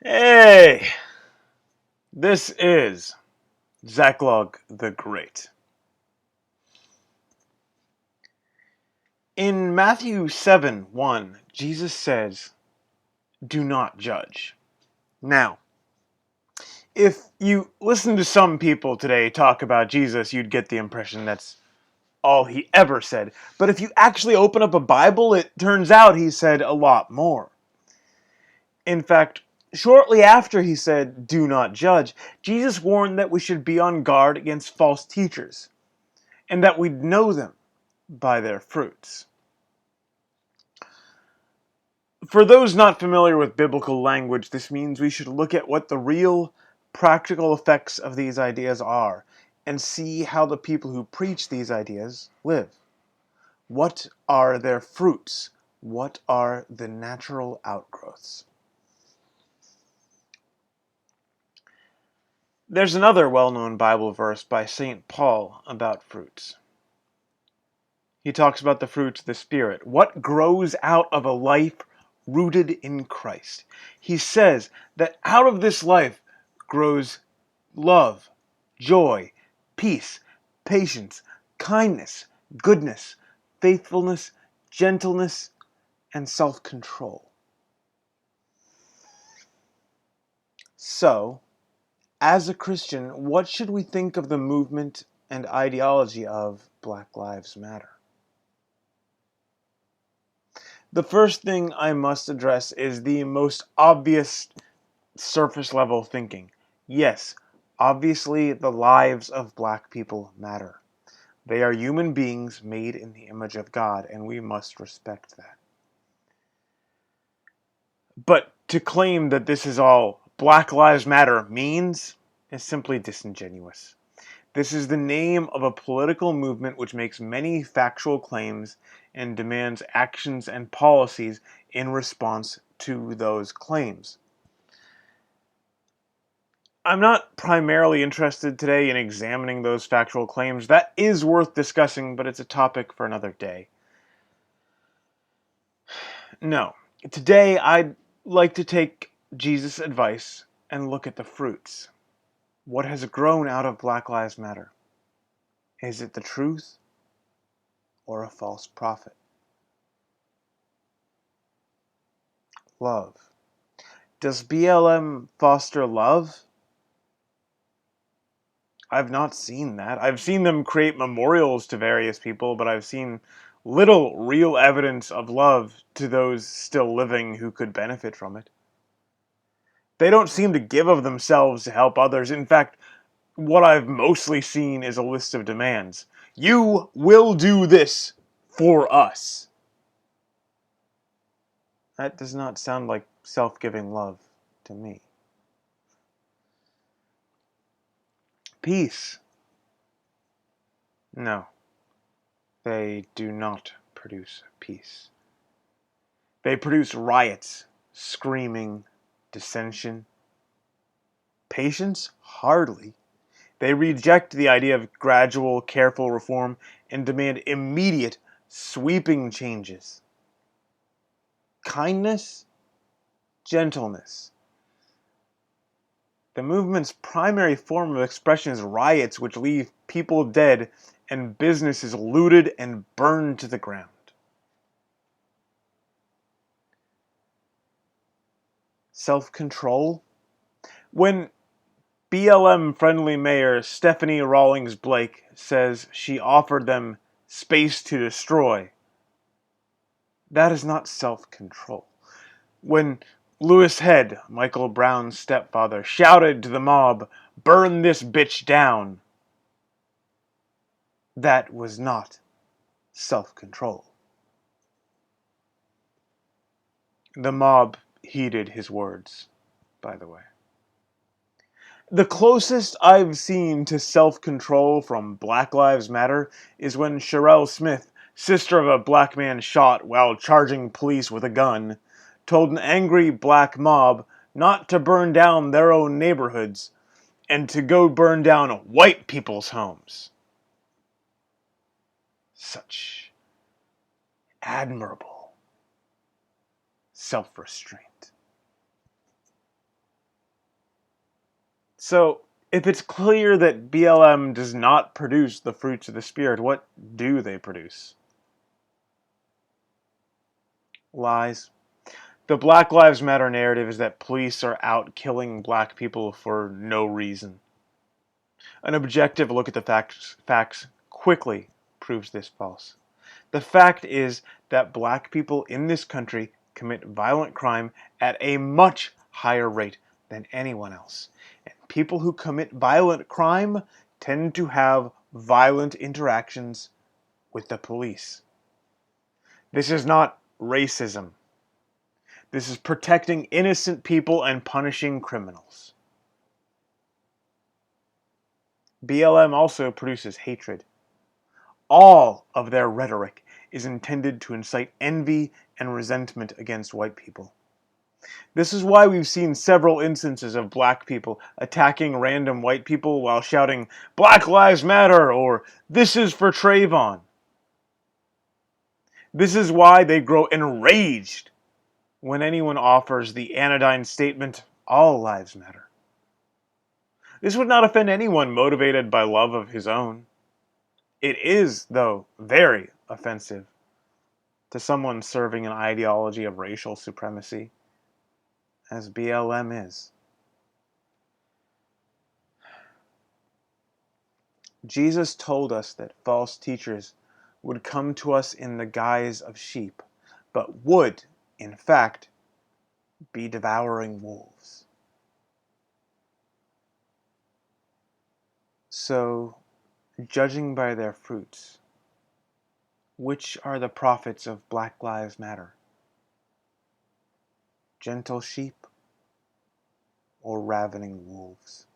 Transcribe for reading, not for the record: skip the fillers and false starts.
Hey, this is Zachlog the Great. In Matthew 7:1, Jesus says, "Do not judge." Now, if you listen to some people today talk about Jesus, you'd get the impression that's all he ever said. But if you actually open up a Bible, it turns out he said a lot more. In fact, shortly after he said, "Do not judge," Jesus warned that we should be on guard against false teachers, and that we'd know them by their fruits. For those not familiar with biblical language, this means we should look at what the real practical effects of these ideas are and see how the people who preach these ideas live. What are their fruits? What are the natural outgrowths? There's another well-known Bible verse by St. Paul about fruits. He talks about the fruits of the Spirit. What grows out of a life rooted in Christ? He says that out of this life grows love, joy, peace, patience, kindness, goodness, faithfulness, gentleness, and self-control. So, as a Christian, what should we think of the movement and ideology of Black Lives Matter? The first thing I must address is the most obvious surface level thinking. Yes, obviously the lives of black people matter. They are human beings made in the image of God, and we must respect that. But to claim that this is all Black Lives Matter means is simply disingenuous. This is the name of a political movement which makes many factual claims and demands actions and policies in response to those claims. I'm not primarily interested today in examining those factual claims. That is worth discussing, but it's a topic for another day. No. Today, I'd like to take Jesus' advice and look at the fruits. What has grown out of Black Lives Matter? Is it the truth or a false prophet? Love. Does BLM foster love? I've not seen that. I've seen them create memorials to various people, but I've seen little real evidence of love to those still living who could benefit from it. They don't seem to give of themselves to help others. In fact, what I've mostly seen is a list of demands. You will do this for us. That does not sound like self-giving love to me. Peace. No, they do not produce peace. They produce riots, screaming, dissension. Patience? Hardly. They reject the idea of gradual, careful reform and demand immediate, sweeping changes. Kindness? Gentleness. The movement's primary form of expression is riots which leave people dead and businesses looted and burned to the ground. Self-control? When BLM-friendly Mayor Stephanie Rawlings Blake says she offered them space to destroy, that is not self-control. When Louis Head, Michael Brown's stepfather, shouted to the mob, "Burn this bitch down," that was not self-control. The mob heeded his words, by the way. The closest I've seen to self-control from Black Lives Matter is when Sherelle Smith, sister of a black man shot while charging police with a gun, told an angry black mob not to burn down their own neighborhoods and to go burn down white people's homes. Such admirable self-restraint. So, if it's clear that BLM does not produce the fruits of the Spirit, what do they produce? Lies. The Black Lives Matter narrative is that police are out killing black people for no reason. An objective look at the facts quickly proves this false. The fact is that black people in this country commit violent crime at a much higher rate than anyone else. And people who commit violent crime tend to have violent interactions with the police. This is not racism. This is protecting innocent people and punishing criminals. BLM also produces hatred. All of their rhetoric is intended to incite envy and resentment against white people. This is why we've seen several instances of black people attacking random white people while shouting, "Black Lives Matter," or "This is for Trayvon." This is why they grow enraged when anyone offers the anodyne statement, "All lives matter." This would not offend anyone motivated by love of his own. It is, though, very offensive to someone serving an ideology of racial supremacy, as BLM is. Jesus told us that false teachers would come to us in the guise of sheep, but would, in fact, be devouring wolves. So, judging by their fruits, which are the prophets of Black Lives Matter? Gentle sheep or ravening wolves?